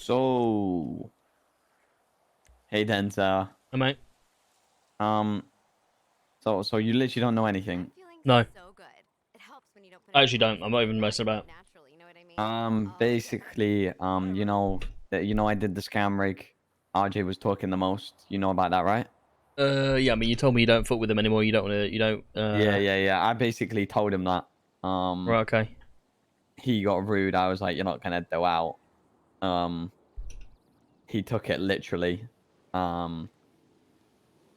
So, hey Denzel. Hey, mate. Um, so you literally don't know anything. No, I actually don't. I'm not even messing about. Basically, I did the scam rig. RJ was talking the most. You know about that, right? Yeah. I mean, you told me you don't fuck with them anymore. You don't want to. You don't. Yeah. I basically told him that. Right. Okay. He got rude. I was like, you're not gonna do out. Um, he took it literally. Um,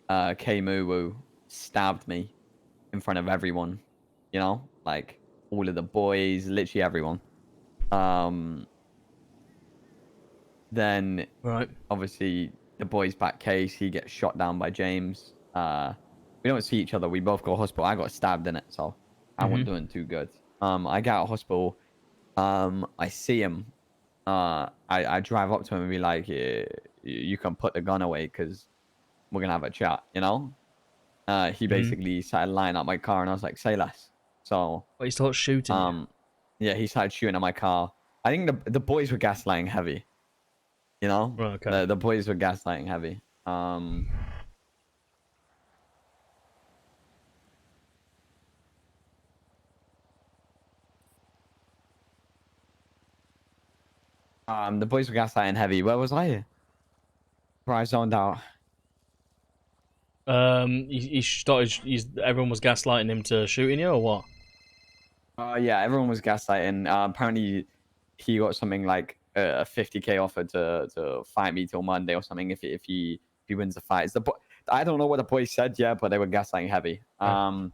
K Moo stabbed me in front of everyone. You know, like all of the boys, literally everyone. Um, then Right. obviously the boys back case, he gets shot down by James. We don't see each other. We both go to hospital. I got stabbed in it, so I wasn't Mhm. doing too good. I get out of hospital. I see him. I drive up to him and be like, yeah, you can put the gun away because we're gonna have a chat, you know? He Mhm. basically started lining up my car, and I was like, say less. So, But he starts shooting you. um, yeah, he started shooting at my car. I think the boys were gaslighting heavy. You know, Right. Okay. the boys were gaslighting heavy. The boys were gaslighting heavy. Where was I? Where I zoned out. He started. Everyone was gaslighting him to shooting you, or what? Yeah, everyone was gaslighting. Apparently, he got something like a 50K offer to fight me till Monday or something if he wins the fight. I don't know what the boys said yet, but they were gaslighting heavy. Okay.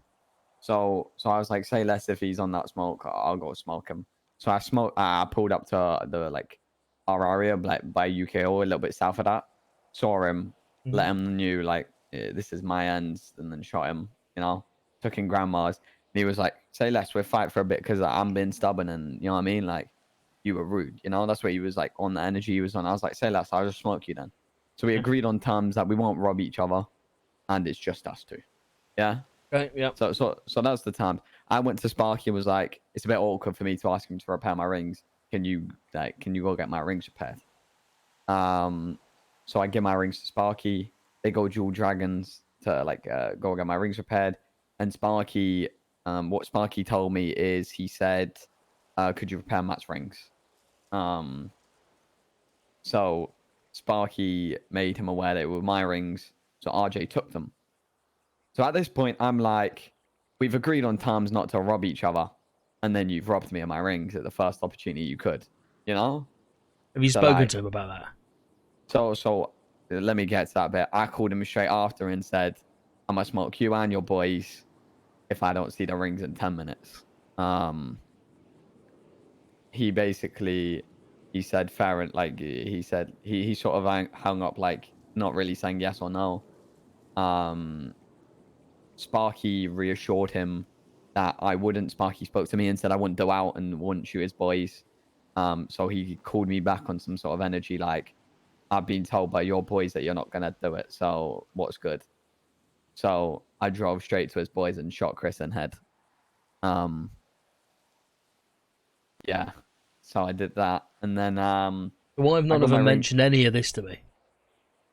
So I was like, say less if he's on that smoke. I'll go smoke him. So I smoked. I pulled up to the like our area, like by UKO, a little bit south of that. Saw him, Mhm. let him knew like this is my end, and then shot him. You know, took in grandma's. And he was like, say less. We'll fight for a bit because I'm being stubborn, and you know what I mean. Like you were rude. You know, that's what he was like on the energy he was on. I was like, say less. I'll just smoke you then. So we Yeah. agreed on terms that we won't rob each other, and it's just us two. Yeah. Okay. Yeah. So that's the time. I went to Sparky and was like, it's a bit awkward for me to ask him to repair my rings. Can you go get my rings repaired? Um, so I give my rings to Sparky. They go dual dragons to go get my rings repaired. And Sparky, what Sparky told me is he said, could you repair Matt's rings? Um, so Sparky made him aware that it were my rings. So RJ took them. So at this point, I'm like, we've agreed on terms not to rob each other, and then you've robbed me of my rings at the first opportunity you could, you know? Have you So spoken to like, him about that? so let me get to that bit. I called him straight after and said, I'm gonna smoke you and your boys if I don't see the rings in 10 minutes. Um, he basically he said fair and like he said he sort of hung up like not really saying yes or no. Um, Sparky reassured him that I wouldn't. Sparky spoke to me and said I wouldn't go out and wouldn't shoot his boys. So he called me back on some sort of energy like, I've been told by your boys that you're not gonna do it. So what's good? So I drove straight to his boys and shot Chris in head. Um, yeah. So I did that, and then Why have I none got of my them ring. mentioned any of this to me?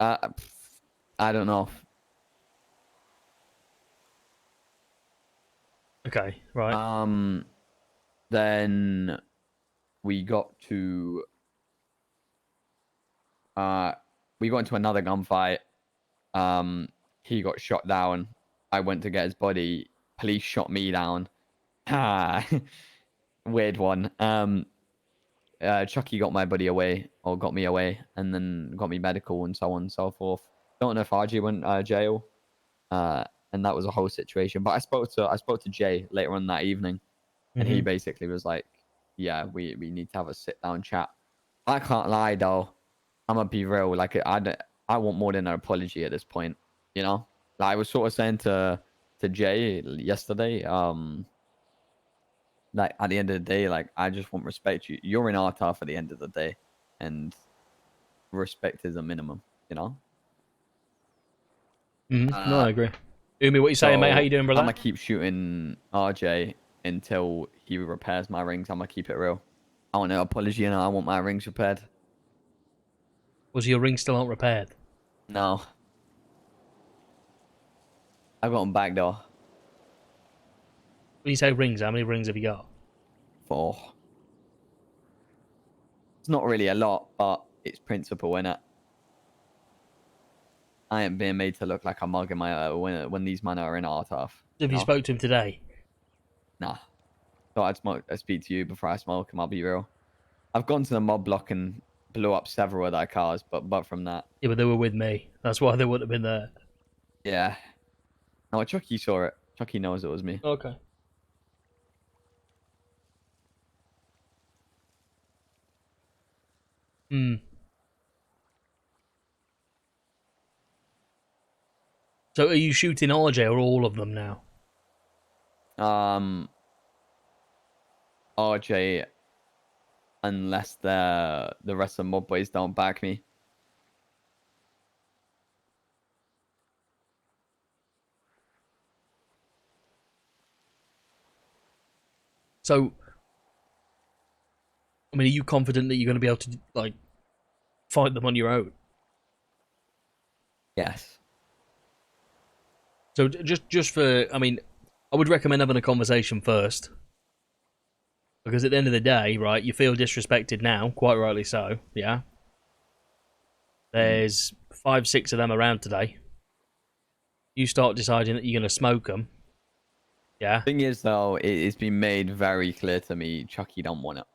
I don't know. Okay. Right. Um, then we got to uh we got into another gunfight. Um, he got shot down. I went to get his body. Police shot me down. Ah, weird one. Chucky got my buddy away or got me away, and then got me medical and so on and so forth. Don't know if RG went jail. And that was a whole situation. But I spoke to Jay later on that evening, and he Mhm. basically was like, "Yeah, we need to have a sit down chat." I can't lie though. I'm gonna be real. Like I want more than an apology at this point. You know, like I was sort of saying to Jay yesterday. Like at the end of the day, like I just want respect. You're in our tough at the end of the day, and respect is a minimum. You know. Mhm. No, Uh, I agree. Umi, what you saying, mate? How you so doing, I'm brother? gonna keep shooting RJ until he repairs my rings. I'm gonna keep it real. I want an apology and I want my rings repaired. Was your ring still not repaired? No. I've got them back though. When you say rings, how many rings have you got? 4. It's not really a lot, but it's principle, innit? I ain't being made to look like a mug in my when these men are in our turf. Have you spoke to him today? Nah. Thought I'd speak to you before I smoke him, I'll be real. I've gone to the mob block and blew up several of their cars, but from that. Yeah, but they were with me. That's why they wouldn't have been there. Yeah. No, Chucky saw it. Chucky knows it was me. Okay. Hmm. So are you shooting RJ or all of them now? RJ, unless the rest of the mob boys don't back me. So, I mean, are you confident that you're going to be able to, like, fight them on your own? Yes. So just for, I mean, I would recommend having a conversation first. Because at the end of the day, right, you feel disrespected now, quite rightly so, yeah? There's 5, 6 of them around today. You start deciding that you're going to smoke them. Yeah? Thing is, though, it's been made very clear to me Chucky don't want it.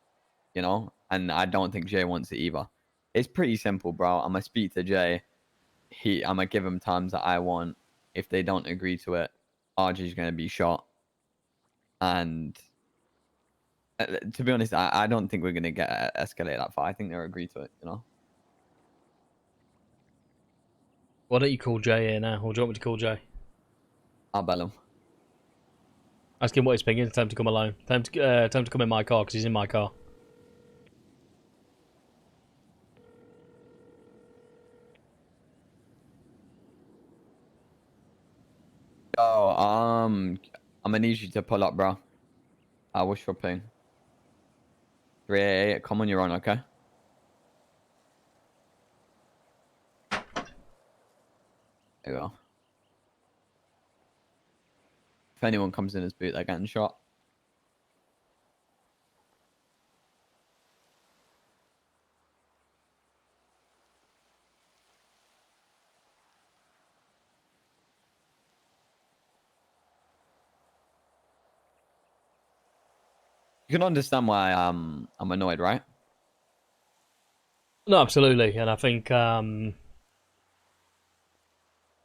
You know? And I don't think Jay wants it either. It's pretty simple, bro. I'm going to speak to Jay. I'm going to give him times that I want. If they don't agree to it, RJ's going to be shot. And to be honest, I don't think we're going to get escalated that far. I think they'll agree to it, you know? Why don't you call Jay here now? Or do you want me to call Jay? I'll bell him. Ask him what he's pinging. Time to come alone. Time to come in my car, because he's in my car. Oh, I'm gonna need you to pull up, bro. What's your ping? 388. Come on, you're on, okay? There you go. If anyone comes in his boot, they're getting shot. You can understand why I'm annoyed, right? No, absolutely. And I think at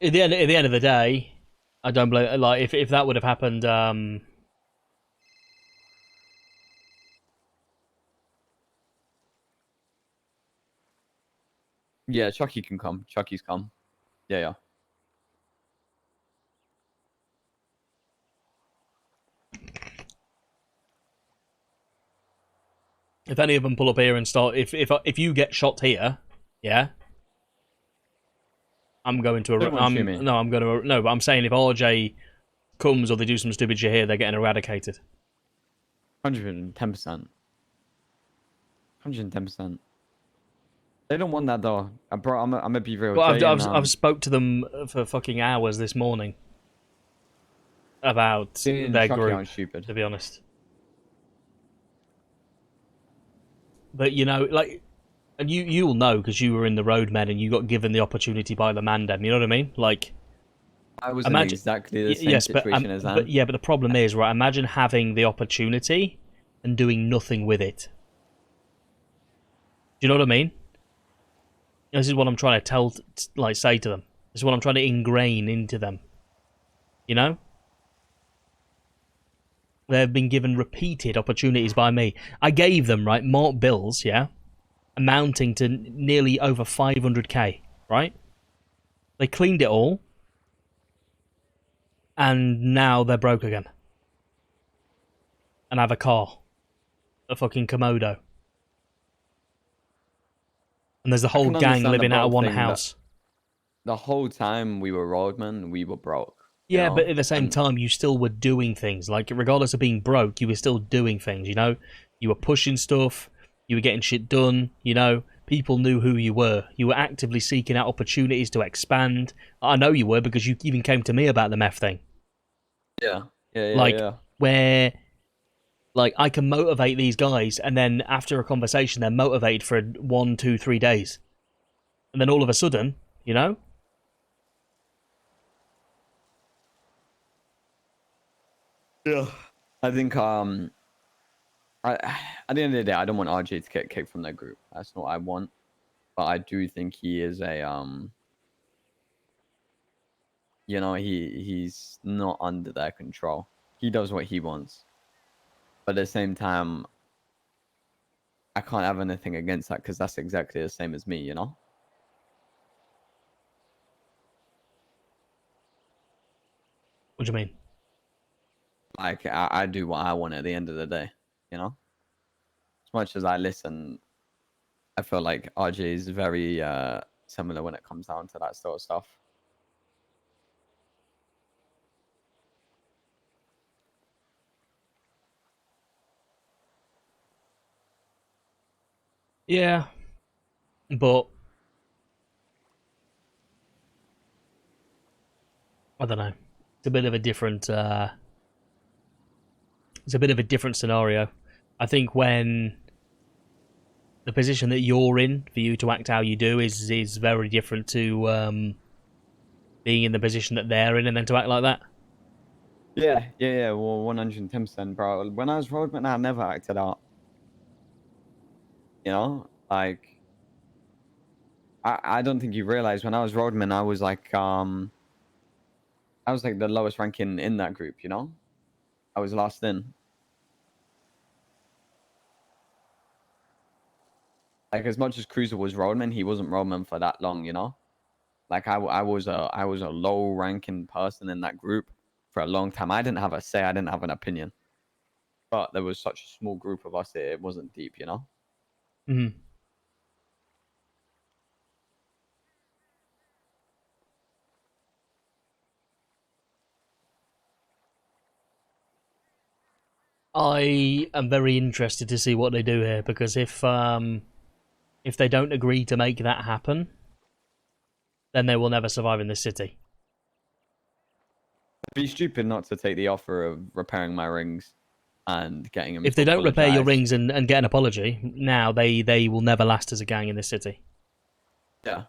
the end of the day, I don't blame. Like if that would have happened, Yeah, Chucky can come. Chucky's come. Yeah, yeah. if any of them pull up here and start, if you get shot here, yeah, I'm going to. I'm going to. No, but I'm saying if RJ comes or they do some stupid shit here, they're getting eradicated. 110%. 110%. They don't want that though. Bro, I'm gonna be real. Well, I've spoke to them for fucking hours this morning about their group. To be honest, but you know, like, and you'll know because you were in the roadmen and you got given the opportunity by the mandem. You know what I mean? Like, I was in exactly the same situation as that. But the problem is, right? Imagine having the opportunity and doing nothing with it. Do you know what I mean? This is what I'm trying to say to them. This is what I'm trying to ingrain into them. You know? They've been given repeated opportunities by me. I gave them, right, marked bills, yeah? Amounting to nearly over 500k, right? They cleaned it all. And now they're broke again. And have a car. A fucking Komodo. And there's a whole gang living out of one house. The whole time we were roadmen, we were broke. Yeah, but at the same time, you still were doing things. Like, regardless of being broke, you were still doing things, you know? You were pushing stuff. You were getting shit done, you know? people knew who you were. You were actively seeking out opportunities to expand. I know you were because you even came to me about the meth thing. Yeah. Like, Yeah. where, like, I can motivate these guys, and then after a conversation, they're motivated for 1, 2, 3 days. And then all of a sudden, you know? Yeah. I think at the end of the day, I don't want RJ to get kicked from their group. That's not what I want. But I do think he is a you know, he's not under their control. He does what he wants. But at the same time, I can't have anything against that because that's exactly the same as me, you know? What do you mean? Like I do what I want at the end of the day, you know? As much as I listen, I feel like RJ is very similar when it comes down to that sort of stuff. Yeah, but I don't know. It's a bit of a different. It's a bit of a different scenario. I think when the position that you're in, for you to act how you do, is very different to being in the position that they're in, and then to act like that. Yeah. Well, 110%, bro. When I was roadman, I never acted out. You know, like I don't think you realize when I was roadman, I was like the lowest ranking in that group. You know, I was last in. Like as much as Cruiser was roadman, he wasn't roadman for that long. You know, like I was a low ranking person in that group for a long time. I didn't have a say. I didn't have an opinion. But there was such a small group of us. It wasn't deep. You know. Mm-hmm. I am very interested to see what they do here, because if they don't agree to make that happen, then they will never survive in this city. It'd be stupid not to take the offer of repairing my rings and getting him If to they don't repair your apologize. rings and get an apology, now they will never last as a gang in this city. Yeah.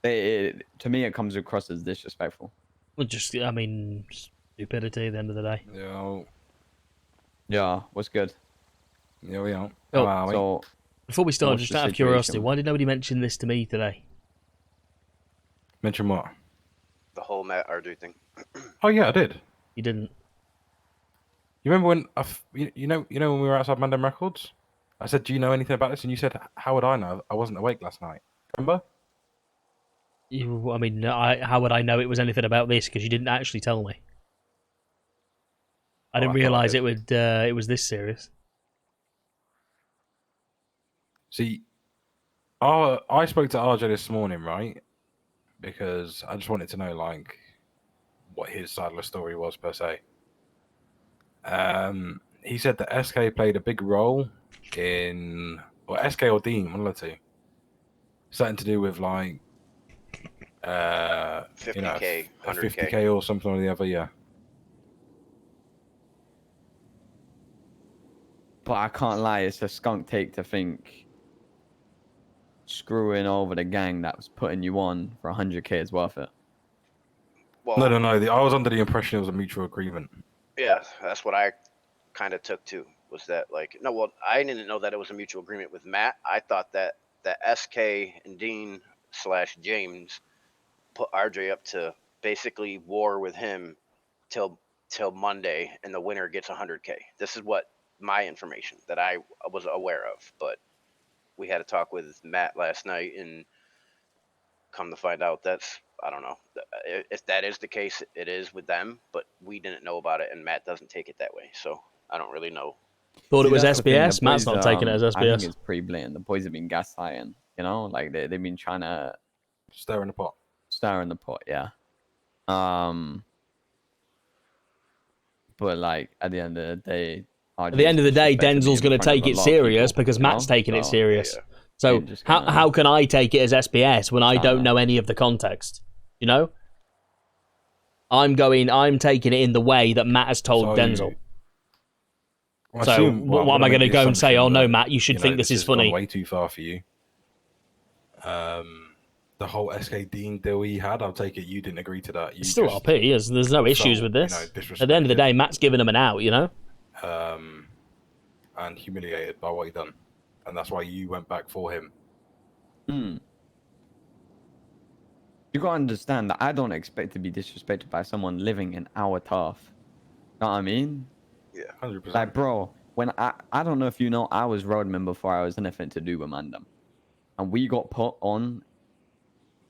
To me, it comes across as disrespectful. Well, just, I mean, stupidity at the end of the day. Yo, Yeah, what's good? yo. Oh, How are we? So, Before we start, what's just the out of curiosity, situation? why did nobody mention this to me today? Mention what? The whole Matt Ardu thing. Oh yeah, I did. You didn't. You remember when you know when we were outside Mandem Records? I said, "Do you know anything about this?" And you said, "How would I know? I wasn't awake last night." Remember? I mean, how would I know it was anything about this? Because you didn't actually tell me. I Oh, didn't I thought I realise did. it was this serious. See, I spoke to RJ this morning, right? Because I just wanted to know like what his side of the story was per se. He said that SK played a big role in, or SK or Dean, one of the two, something to do with like, 50K, a 100K. 50K or something or the other. Yeah. But I can't lie, it's a skunk take to think screwing over the gang that was putting you on for 100K is worth it. Well, No. I was under the impression it was a mutual agreement. yeah, that's what I kind of took too. Was that like no? Well, I didn't know that it was a mutual agreement with Matt. I thought that SK and Dean / James put RJ up to basically war with him till Monday, and the winner gets 100K. This is what my information that I was aware of. But we had a talk with Matt last night, and come to find out that's I don't know if that is the case. It is with them, but we didn't know about it, and Matt doesn't take it that way, so I don't really know. Thought it See, was that's the thing. The SBS. Matt's boys, not taking it as I think SBS. it's pretty blatant. The boys have been gaslighting, you know, like they've been trying to Stir in the pot. stir in the pot, yeah. But like at the end of the day, At the end of the day, Denzel's going to take it serious because you know? Matt's taking it So, serious. yeah. So You're just gonna- how can I take it as SBS when I don't know any of the context? You know, I'm taking it in the way that Matt has told Denzel. So what am I going to go and say? Oh no, Matt, you should think this is has gone funny. way too far for you. The whole SK Dean deal he had, I'll take it you didn't agree to that. You It's still just RP. There's no issues felt, with this. disrespected, At the end of the day, Matt's giving him an out. You know. and humiliated by what he done, and that's why you went back for him. You gotta understand that I don't expect to be disrespected by someone living in our turf. Know what I mean? Yeah. 100%. Like, bro, when I don't know if you know, I was roadman before I was anything to do with mandem, and we got put on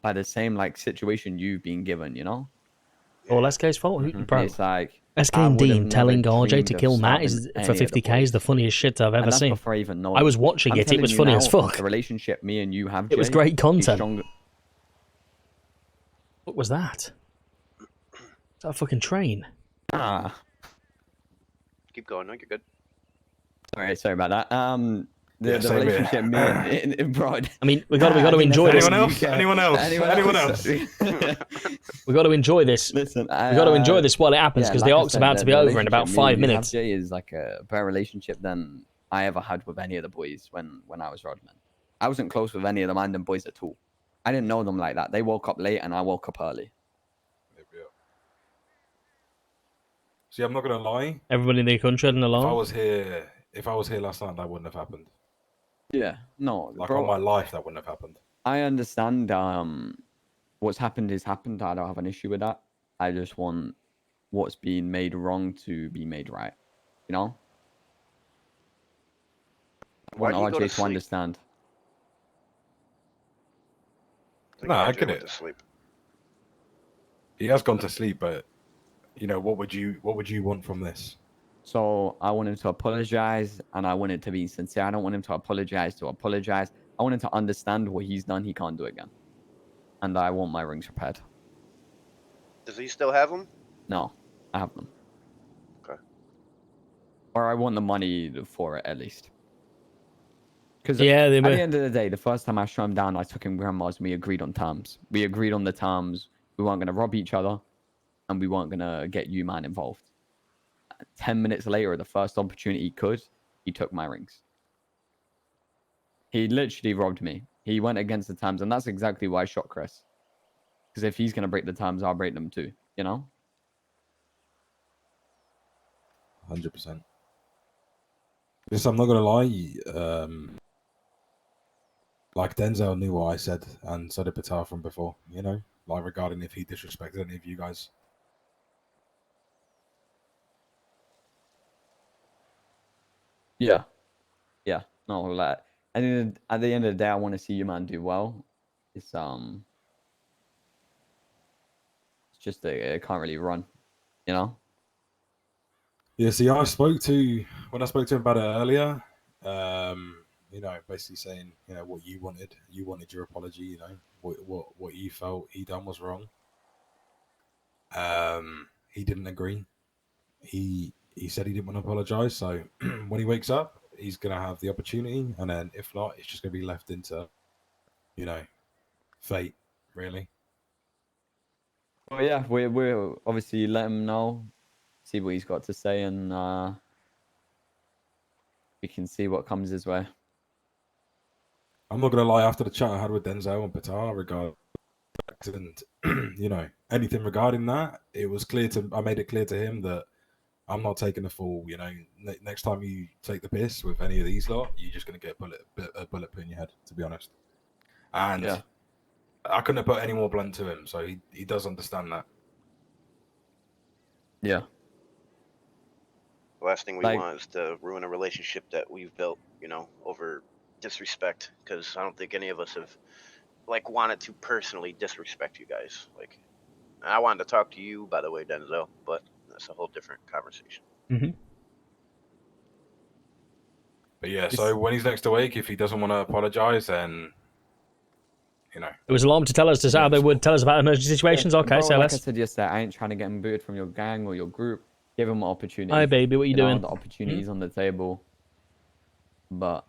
by the same like situation you've been given. You know? Or SK's fault, bro. It's like SK I and would have Dean telling never RJ to dreamed of kill Matt stabbing is any for of the 50k is the boys. funniest shit I've And ever that's seen. before I even know I was them. watching I'm it. It telling was you funny now, as fuck. The relationship me and you have, It was Jay, great is content. stronger. What was that? Is that a fucking train? Ah, Keep going. No, you're good. sorry about that. The Yeah, same here. relationship me and bro. I mean, we got to enjoy this. Anyone else? We got to enjoy this. Listen, We got to enjoy this while it happens because like the I arc's said, about to be the over in about relationship me 5 and you have, minutes. Jay, is like a better relationship than I ever had with any of the boys when I was Rodman. I wasn't close with any of the Mandem boys at all. I didn't know them like that. They woke up late and I woke up early. See, I'm not gonna lie. Everybody in the country had an If I alarm. was here last night, that wouldn't have happened. Yeah, no, Like bro, on my life, that wouldn't have happened. I understand. What's happened is happened. I don't have an issue with that. I just want what's been made wrong to be made right. You know. I Why want do you go RJ to to sleep? understand. think No, I RJ get went it. to sleep. He has gone to sleep, but what would you want from this? So I want him to apologize, and I want it to be sincere. I don't want him to apologize. I want him to understand what he's done. He can't do again, and I want my rings repaired. Does he still have them? No, I have them. Okay. Or I want the money for it at least. Because Yeah, they at the were. end of the day, the first time I shot him down, I took him grandma's and we agreed on terms. We agreed on the terms. We weren't going to rob each other, and we weren't going to get you man involved. 10 minutes later, the first opportunity he took my rings. He literally robbed me. He went against the terms, and that's exactly why I shot Chris. Because if he's going to break the terms, I'll break them too, you know? 100%. Listen, I'm not gonna lie. Like Denzel knew what I said, and so did Patar from before. Like regarding if he disrespected any of you guys. Yeah. Yeah. No, like, at the end of the day, I want to see you man do well. It's just it can't really run, you know? Yeah, see, when I spoke to him about it earlier, basically saying, what you wanted your apology, what you felt he done was wrong. He didn't agree. He said he didn't want to apologize. So when he wakes up, he's gonna have the opportunity, and then if not, it's just gonna be left into, fate, really. Well, yeah, we'll obviously let him know, see what he's got to say, and we can see what comes his way. I'm not gonna lie. After the chat I had with Denzel and Patar regarding, and anything regarding that, I made it clear to him that I'm not taking the full. Next time you take the piss with any of these lot, you're just gonna get a bullet put in your head. To be honest, and Yeah. I couldn't have put any more blunt to him, so he does understand that. Yeah. The last thing we Like- want is to ruin a relationship that we've built, over disrespect. Because I don't think any of us have, wanted to personally disrespect you guys. And I wanted to talk to you, by the way, Denzel, but that's a whole different conversation. Mm-hmm. But yeah, so when he's next awake, if he doesn't want to apologize, then It was alarm to tell us how they would tell us about emergency situations. Okay, Bro, so like I let's. said yesterday, I ain't trying to get him booted from your gang or your group. Give him an opportunity. Hi, baby. What you doing? The opportunity's on the table. But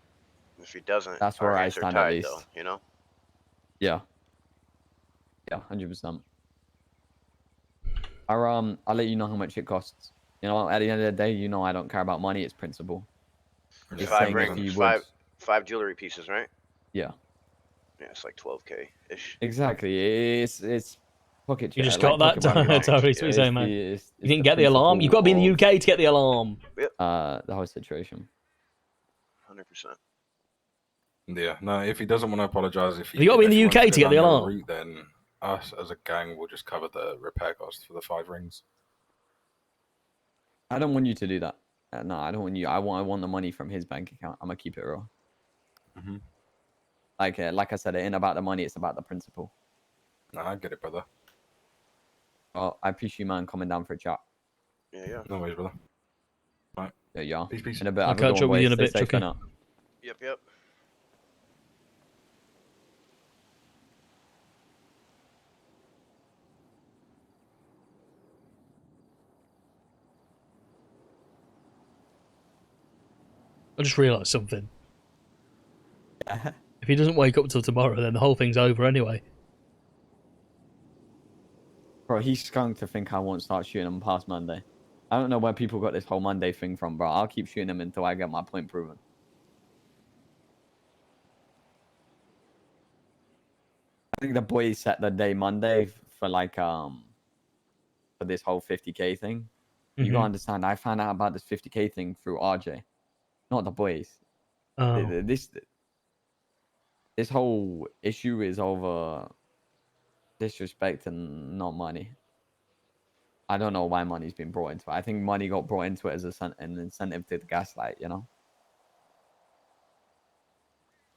If he doesn't, that's our where I hands are stand at tied, least. though. You know. Yeah. Yeah, 100%. I'll let you know how much it costs. You know, at the end of the day, you know I don't care about money, it's principle. Just Five saying if rings, you would. five jewelry pieces, right? Yeah. Yeah, it's like 12K ish. Exactly. It's pocket You just like got that, pocket money, bro. Sorry, what Yeah. are you saying, mate? It's You didn't the get the alarm? You've got to be in the principle UK to get the alarm. of, the whole situation. 100%. Yeah, no. If he doesn't want to apologize, if Have you got to be in if the he UK wants to go get the down your alarm? route, then us as a gang will just cover the repair costs for the 5 rings. I don't want you to do that. No, I don't want you. I want the money from his bank account. I'm gonna keep it real. Mm-hmm. Like I said, it ain't about the money. It's about the principle. No, I get it, brother. Well, I appreciate you, man, coming down for a chat. Yeah. No worries, brother. There you are. Peace. In a bit. I'll Have a good catch one, up with you boys. in a Stay bit, safe, Chucky. innit? Yep. I just realised something. If he doesn't wake up till tomorrow, then the whole thing's over anyway. Bro, he's going to think I won't start shooting him past Monday. I don't know where people got this whole Monday thing from, bro. I'll keep shooting him until I get my point proven. I think the boys set the day Monday for like for this whole 50K thing. You gotta understand, I found out about this 50K thing through RJ, not the boys. Oh. This whole issue is over disrespect and not money. I don't know why money's been brought into it. I think money got brought into it as an incentive to the gaslight, you know?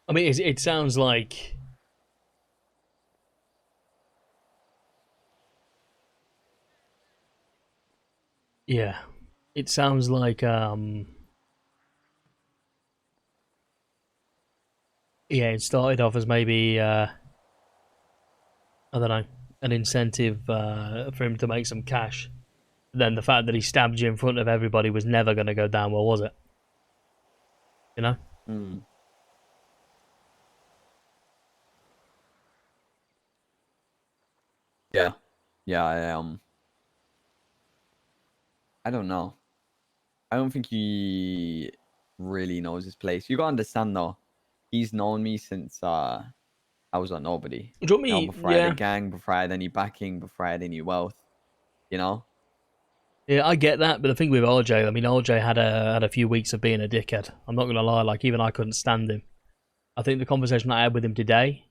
I mean, it sounds like... Yeah. It sounds like, yeah, it started off as maybe, I don't know, an incentive for him to make some cash. Then the fact that he stabbed you in front of everybody was never going to go down well, was it? You know? Mm. Yeah. Yeah, I don't know. I don't think he really knows his place. You gotta understand though, he's known me since I was a nobody. Do you want You know, me? before I had Yeah. a gang, before I had any backing, before I had any wealth. You know? Yeah, I get that, but the thing with RJ, I mean, RJ had a few weeks of being a dickhead. I'm not gonna lie, like even I couldn't stand him. I think the conversation I had with him today,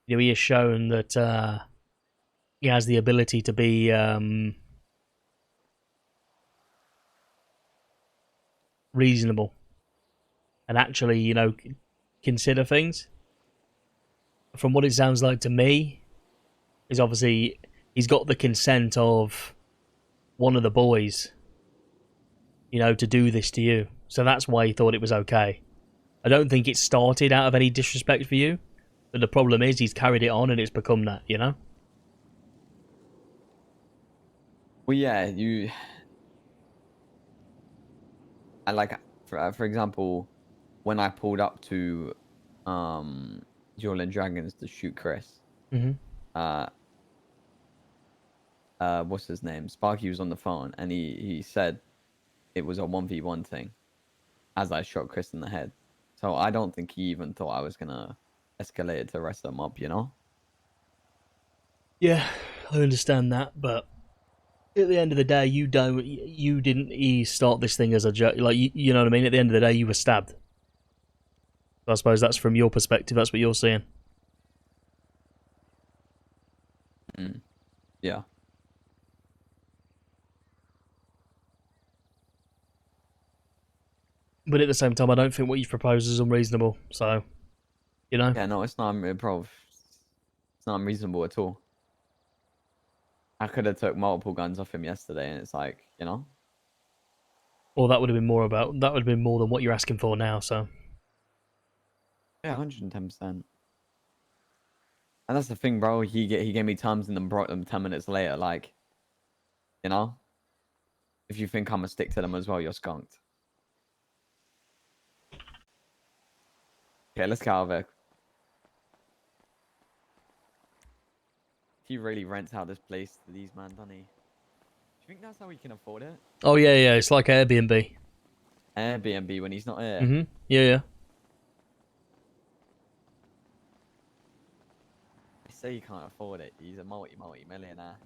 you know, he has shown that he has the ability to be reasonable and actually, you know, consider things. From what it sounds like to me, is obviously he's got the consent of one of the boys, you know, to do this to you. So that's why he thought it was okay. I don't think it started out of any disrespect for you, but the problem is he's carried it on and it's become that, you know? Well, yeah, I like, for example, when I pulled up to Jewel and Dragons to shoot Chris, Mm-hmm. What's his name? Sparky was on the phone and he said it was a 1v1 thing as I shot Chris in the head. So I don't think he even thought I was gonna escalate it to the rest of them up, you know? Yeah, I understand that, but at the end of the day, you didn't start this thing as a joke. Like, you know what I mean? At the end of the day, you were stabbed. So I suppose that's from your perspective, that's what you're seeing. Mm. Yeah. But at the same time, I don't think what you've proposed is unreasonable. So, you know? Yeah, no, it's not, bro. It's not unreasonable at all. I could have took multiple guns off him yesterday, and it's like, you know? Or that would have been more than what you're asking for now, so. Yeah, 110%. And that's the thing, bro. He gave me terms and then brought them 10 minutes later. Like, you know, If you think I'm gonna stick to them as well, you're skunked. Okay, let's get out of here. He really rents out this place to these man, doesn't he? Do you think that's how he can afford it? Oh yeah, yeah. It's like Airbnb. Airbnb when he's not here. Mhm. Yeah, yeah. I say he can't afford it. He's a multi-millionaire.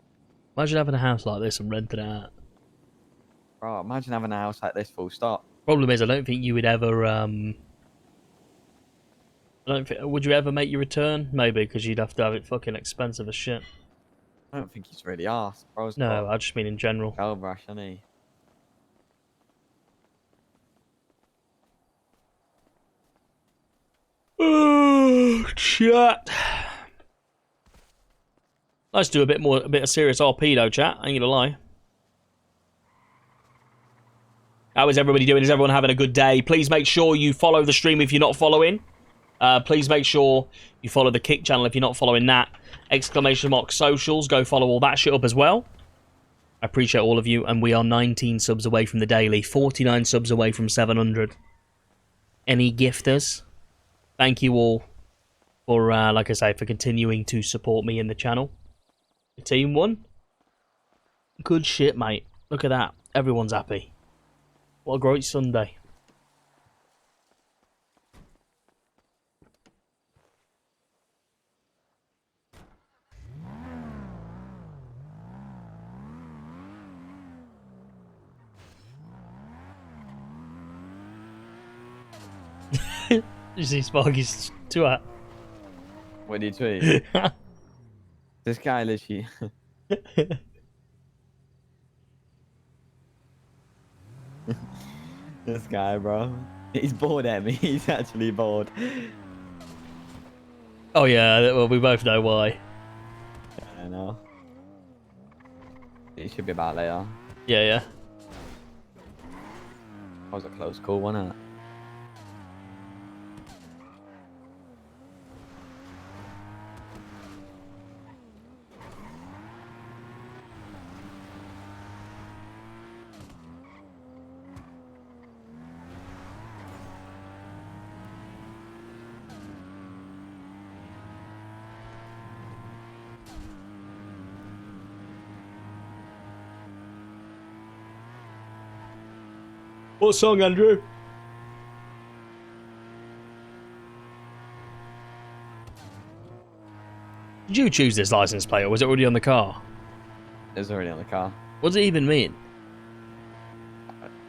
Imagine having a house like this and renting it out. Bro, imagine having a house like this full stop. Problem is, I don't think you would ever. Would you ever make your return? Maybe, because you'd have to have it fucking expensive as shit. I don't think he's really asked. Bro's No, I just mean in general. gold rush, hasn't he? Oh, chat. Let's do a bit of serious RP though, chat. I ain't gonna lie. How is everybody doing? Is everyone having a good day? Please make sure you follow the stream if you're not following. Please make sure you follow the Kick channel if you're not following that. ! Socials. Go follow all that shit up as well. I appreciate all of you, and we are 19 subs away from the daily, 49 subs away from 700. Any gifters? Thank you all for, like I say, for continuing to support me in the channel. The team won. Good shit, mate. Look at that. Everyone's happy. What a great Sunday. You see Sparky's twat? What do you tweet? This guy literally... This guy, bro. He's bored at me. He's actually bored. Oh yeah, well we both know why. I know. It should be about later. Yeah, yeah. That was a close call, wasn't it? What song, Andrew? Did you choose this license plate, or was it already on the car? It was already on the car. What does it even mean?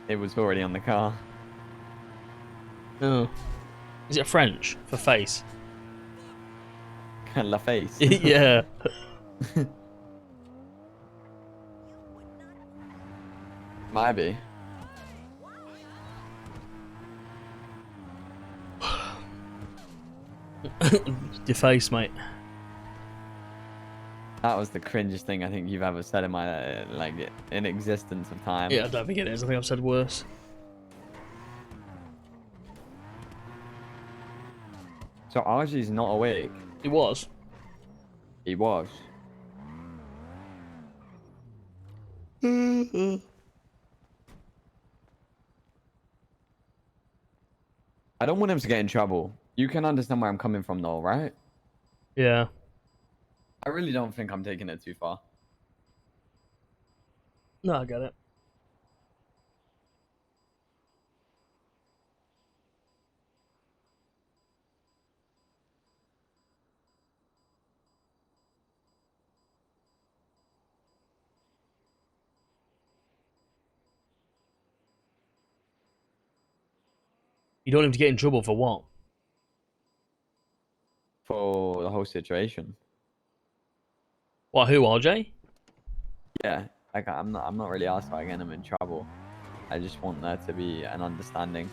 It was already on the car. Oh. Is it French for face? La face. Yeah. Might be. Your face, mate. That was the cringest thing I think you've ever said in my like in existence of time. Yeah, I don't think it is. I think I've said worse. So Archie's not awake. It was. He was. I don't want him to get in trouble. You can understand where I'm coming from though, right? Yeah. I really don't think I'm taking it too far. No, I get it. You don't want him to get in trouble for what? For the whole situation. What, who, RJ? Yeah. Like I'm not really asked about getting him in trouble. I just want there to be an understanding.